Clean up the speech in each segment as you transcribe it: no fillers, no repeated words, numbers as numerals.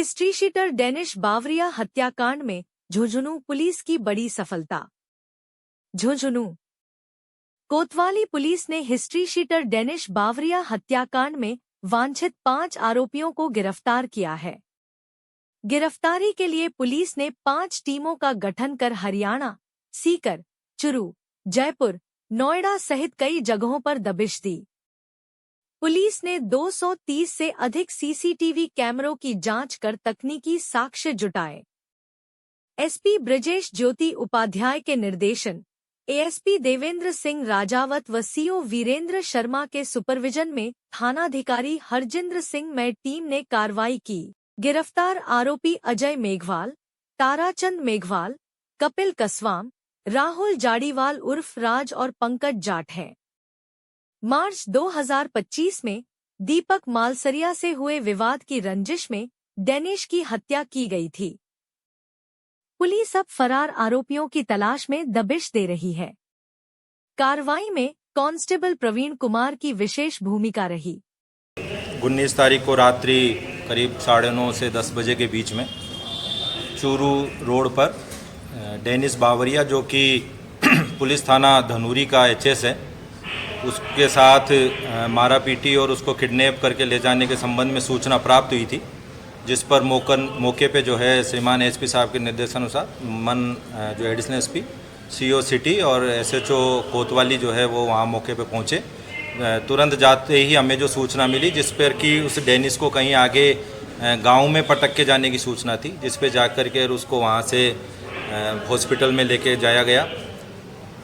History sheeter Danish Bawaria हत्याकांड में Jhunjhunu police की बड़ी सफलता। झुंझुनू कोतवाली पुलिस ने हिस्ट्री शीटर डेनिश बावरिया हत्याकांड में वांछित 5 आरोपियों को गिरफ्तार किया है। गिरफ्तारी के लिए पुलिस ने 5 टीमों का गठन कर हरियाणा, सीकर, चुरू, जयपुर, नोएडा सहित कई जगहों पर दबिश दी। पुलिस ने 230 से अधिक सीसीटीवी कैमरों की जांच कर तकनीकी साक्ष्य जुटाए। एसपी ब्रजेश ज्योति उपाध्याय के निर्देशन, एएसपी देवेंद्र सिंह राजावत व सीओ वीरेंद्र शर्मा के सुपरविजन में थानाधिकारी हरजिंद्र सिंह में टीम ने कार्रवाई की। गिरफ्तार आरोपी अजय मेघवाल, ताराचंद मेघवाल, कपिल कसवाम, राहुल जाड़ीवाल उर्फ राज और पंकज जाट हैं। मार्च 2025 में दीपक मालसरिया से हुए विवाद की रंजिश में डेनिश की हत्या की गई थी। पुलिस अब फरार आरोपियों की तलाश में दबिश दे रही है। कार्रवाई में कांस्टेबल प्रवीण कुमार की विशेष भूमिका रही। 19 तारीख को रात्रि करीब 9:30 से 10 बजे के बीच में चूरू रोड पर डेनिश बावरिया, जो कि पुलिस थाना धनूरी का एचएस है, उसके साथ मारा पीटी और उसको किडनैप करके ले जाने के संबंध में सूचना प्राप्त हुई थी, जिस पर मौके पे जो है श्रीमान एसपी साहब के निर्देशानुसार जो एडिशनल एसपी, सीओ सिटी और एसएचओ कोतवाली जो है वो वहाँ मौके पे पहुँचे। तुरंत जाते ही हमें जो सूचना मिली, जिस पर कि उस डेनिश को कहीं आगे गांव में पटक के जाने की सूचना थी, जिस पे जाकर के उसको वहाँ से हॉस्पिटल में लेके जाया गया।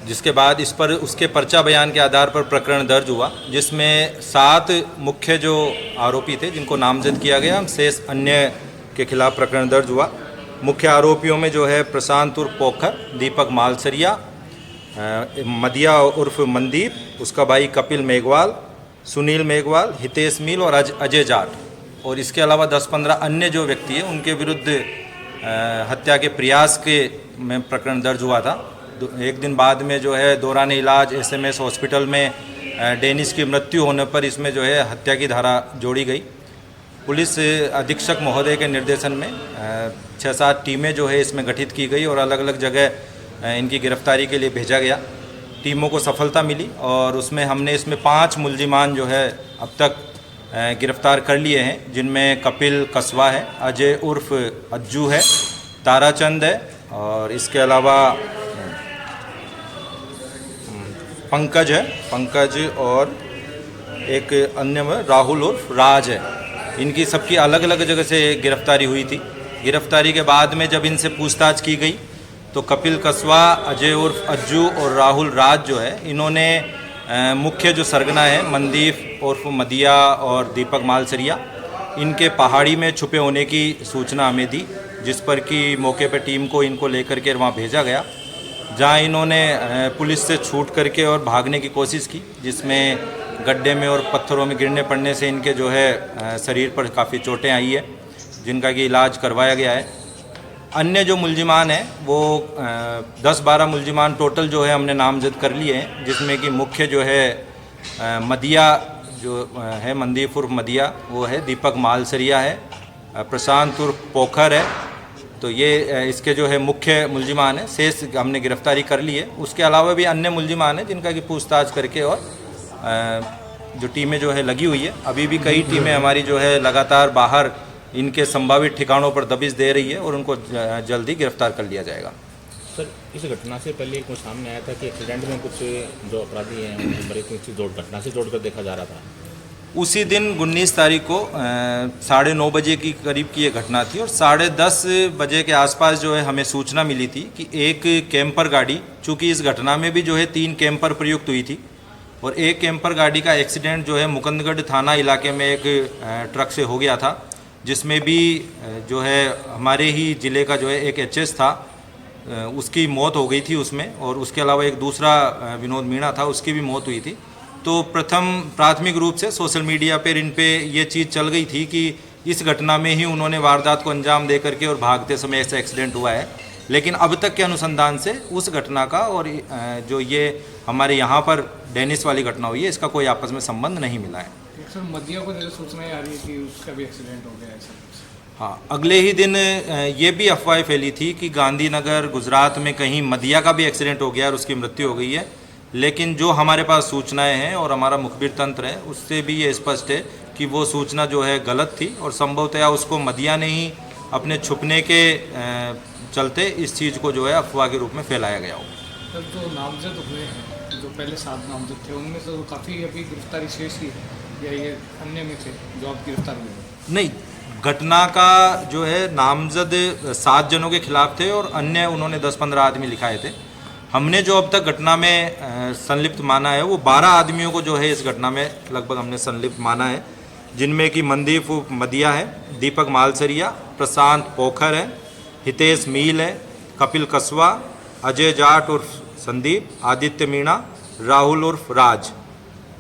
जिसके बाद इस पर उसके पर्चा बयान के आधार पर प्रकरण दर्ज हुआ, जिसमें 7 मुख्य जो आरोपी थे जिनको नामजद किया गया, शेष अन्य के खिलाफ प्रकरण दर्ज हुआ। मुख्य आरोपियों में जो है प्रशांत उर्फ पोखर, दीपक मालसरिया, मदिया उर्फ मनदीप, उसका भाई कपिल मेघवाल, सुनील मेघवाल, हितेश मील और अजय जाट, और इसके अलावा 10-15 अन्य जो व्यक्ति हैं उनके विरुद्ध हत्या के प्रयास के में प्रकरण दर्ज हुआ था। एक दिन बाद में जो है दौरान इलाज एसएमएस हॉस्पिटल में डेनिश की मृत्यु होने पर इसमें जो है हत्या की धारा जोड़ी गई। पुलिस अधीक्षक महोदय के निर्देशन में 6-7 टीमें जो है इसमें गठित की गई और अलग अलग जगह इनकी गिरफ्तारी के लिए भेजा गया। टीमों को सफलता मिली और उसमें हमने इसमें 5 मुल्जिमान जो है अब तक गिरफ्तार कर लिए हैं, जिनमें कपिल कसवा है, अजय उर्फ अज्जू है, ताराचंद है, और इसके अलावा पंकज और एक अन्य में राहुल उर्फ राज है। इनकी सबकी अलग अलग जगह से गिरफ्तारी हुई थी। गिरफ्तारी के बाद में जब इनसे पूछताछ की गई तो कपिल कसवा, अजय उर्फ अज्जू और राहुल राज जो है, इन्होंने मुख्य जो सरगना है मनदीप उर्फ मदिया और दीपक मालसरिया, इनके पहाड़ी में छुपे होने की सूचना हमें दी, जिस पर कि मौके पर टीम को इनको लेकर के वहाँ भेजा गया, जहाँ इन्होंने पुलिस से छूट करके और भागने की कोशिश की, जिसमें गड्ढे में और पत्थरों में गिरने पड़ने से इनके जो है शरीर पर काफ़ी चोटें आई है, जिनका कि इलाज करवाया गया है। अन्य जो मुल्जिमान हैं वो 10-12 मुल्जिमान टोटल जो है हमने नामजद कर लिए हैं, जिसमें कि मुख्य जो है मदिया जो है, मनदीप उर्फ मदिया वो है, दीपक मालसरिया है, प्रशांत उर्फ पोखर है। तो ये इसके जो है मुख्य मुल्जिमान है। शेष हमने गिरफ्तारी कर ली है। उसके अलावा भी अन्य मुल्जिमान हैं जिनका कि पूछताछ करके और जो टीमें जो है लगी हुई है। अभी भी कई टीमें हमारी जो है लगातार बाहर इनके संभावित ठिकानों पर दबिश दे रही है और उनको जल्दी गिरफ्तार कर लिया जाएगा। सर, इस घटना से पहले कुछ सामने आया था कि एक्सीडेंट में कुछ जो अपराधी हैं बड़े कुछ घटना से जोड़कर देखा जा रहा था। उसी दिन 19 तारीख को 9:30 बजे की करीब की ये घटना थी और 10:30 बजे के आसपास जो है हमें सूचना मिली थी कि एक कैंपर गाड़ी, चूँकि इस घटना में भी जो है 3 कैंपर प्रयुक्त हुई थी और एक कैंपर गाड़ी का एक्सीडेंट जो है मुकुंदगढ़ थाना इलाके में एक ट्रक से हो गया था, जिसमें भी जो है हमारे ही ज़िले का जो है एक एचएस था, उसकी मौत हो गई थी उसमें, और उसके अलावा एक दूसरा विनोद मीणा था, उसकी भी मौत हुई थी। तो प्राथमिक रूप से सोशल मीडिया पर इन पे ये चीज़ चल गई थी कि इस घटना में ही उन्होंने वारदात को अंजाम दे करके और भागते समय ऐसा एक्सीडेंट हुआ है। लेकिन अब तक के अनुसंधान से उस घटना का और जो ये हमारे यहाँ पर डेनिश वाली घटना हुई है, इसका कोई आपस में संबंध नहीं मिला है। सर, मदिया को जैसे सूचना आ रही है कि उसका भी एक्सीडेंट हो गया है। हाँ, अगले ही दिन ये भी अफवाह फैली थी कि गांधीनगर गुजरात में कहीं मदिया का भी एक्सीडेंट हो गया और उसकी मृत्यु हो गई है, लेकिन जो हमारे पास सूचनाएं हैं और हमारा मुखबिर तंत्र है उससे भी ये स्पष्ट है कि वो सूचना जो है गलत थी और संभवतया उसको मदिया ने ही अपने छुपने के चलते इस चीज़ को जो है अफवाह के रूप में फैलाया गया हो। सर जो नामजद हुए हैं, जो पहले 7 नामजद थे, उनमें से तो काफ़ी अभी गिरफ्तारी शेष ही है, या ये अन्य में थे जो अब गिरफ्तार हुए हैं? नहीं, घटना का जो है नामजद 7 जनों के खिलाफ थे और अन्य उन्होंने 10-15 आदमी लिखाए थे। हमने जो अब तक घटना में संलिप्त माना है वो 12 आदमियों को जो है इस घटना में लगभग हमने संलिप्त माना है, जिनमें कि मनदीप उर्फ मदिया है, दीपक मालसरिया, प्रशांत पोखर है, हितेश मील है, कपिल कसवा, अजय जाट उर्फ संदीप, आदित्य मीणा, राहुल उर्फ राज।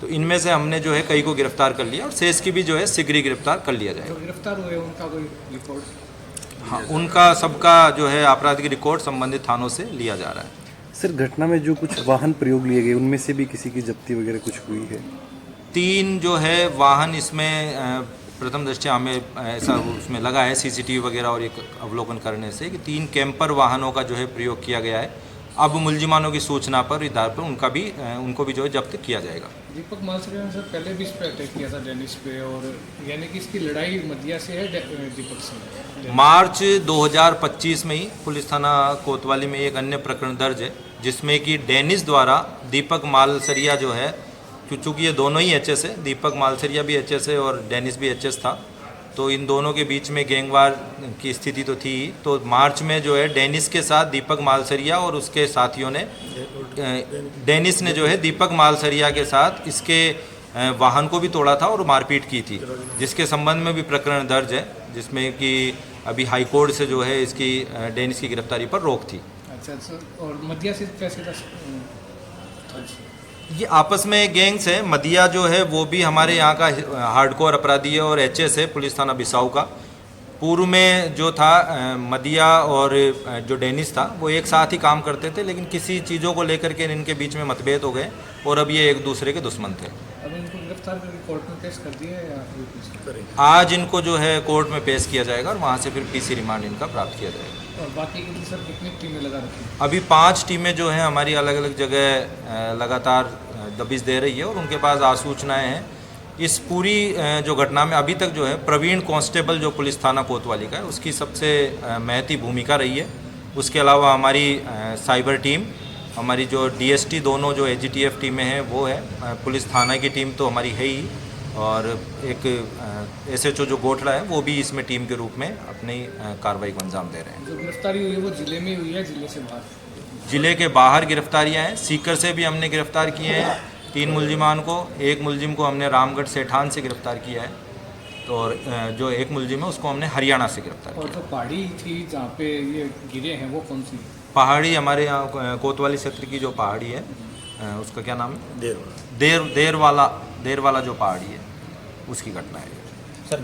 तो इनमें से हमने जो है कई को गिरफ्तार कर लिया और शेष की भी जो है शीघ्र ही गिरफ्तार कर लिया जाएगा। जो गिरफ्तार हुए उनका कोई रिकॉर्ड? हाँ, उनका सबका जो है आपराधिक रिकॉर्ड संबंधित थानों से लिया जा रहा है। सर घटना में जो कुछ वाहन प्रयोग लिए गए उनमें से भी किसी की जब्ती वगैरह कुछ हुई है? 3 जो है वाहन इसमें प्रथम दृष्टया हमें ऐसा उसमें लगा है सीसीटीवी वगैरह और एक अवलोकन करने से कि 3 कैंपर वाहनों का जो है प्रयोग किया गया है। अब मुलजिमानों की सूचना पर आधार पर उनको भी जो है जब्त किया जाएगा। दीपक मालसरिया ने सर पहले भी इस पर अटैक किया था डेनिस पे, और यानी कि इसकी लड़ाई मदिया से है दीपक से? मार्च 2025 में ही पुलिस थाना कोतवाली में एक अन्य प्रकरण दर्ज है जिसमें कि डेनिस द्वारा दीपक मालसरिया जो है, चूँकि ये दोनों ही एचएस है, दीपक मालसरिया भी एचएस है और डेनिस भी एचएस था, तो इन दोनों के बीच में गैंगवार की स्थिति तो थी। तो मार्च में जो है डेनिस के साथ दीपक मालसरिया और उसके साथियों ने, डेनिस ने जो है दीपक मालसरिया के साथ इसके वाहन को भी तोड़ा था और मारपीट की थी, जिसके संबंध में भी प्रकरण दर्ज है, जिसमें कि अभी हाई कोर्ट से जो है इसकी डेनिस की गिरफ्तारी पर रोक थी। अच्छा सर, और मदिया से कैसे था? ये आपस में गैंग्स है। मदिया जो है वो भी हमारे यहाँ का हार्डकोर अपराधी है और एचएस है पुलिस थाना बिसाऊ का। पूर्व में जो था मदिया और जो डेनिस था वो एक साथ ही काम करते थे, लेकिन किसी चीज़ों को लेकर के इनके बीच में मतभेद हो गए और अब ये एक दूसरे के दुश्मन थे। अब इनको गिरफ्तार करके कोर्ट में पेश कर दिया है या फिर कुछ करेंगे? आज इनको जो है कोर्ट में पेश किया जाएगा और वहाँ से फिर पीसी रिमांड इनका प्राप्त किया जाएगा। और बाकी के लिए सर कितनी टीमें लगा रखी हैं? अभी 5 टीमें जो हैं हमारी अलग अलग जगह लगातार दबिश दे रही है और उनके पास आसूचनाएँ हैं। इस पूरी जो घटना में अभी तक जो है प्रवीण कांस्टेबल जो पुलिस थाना कोतवाली का है उसकी सबसे महती भूमिका रही है। उसके अलावा हमारी साइबर टीम, हमारी जो डीएसटी दोनों जो एजीटीएफ टीमें हैं वो है, पुलिस थाना की टीम तो हमारी है ही, और एक एसएचओ जो गोठड़ा है वो भी इसमें टीम के रूप में अपनी कार्रवाई को अंजाम दे रहे हैं। जो गिरफ्तारी हुई है वो जिले में हुई है, जिले से बाहर? जिले के बाहर गिरफ्तारियां हैं। सीकर से भी हमने गिरफ्तार किए हैं 3 मुलजिमान को। एक मुलजिम को हमने रामगढ़ सेठान से गिरफ्तार किया है, तो और जो एक मुलजिम है उसको हमने हरियाणा से गिरफ्तार और किया। जो पहाड़ी थी जहाँ पे ये गिरे हैं वो कौन सी? पहाड़ी हमारे यहाँ कोतवाली क्षेत्र की जो पहाड़ी है उसका क्या नाम है? देर वाला जो पहाड़ी है उसकी घटना है। सर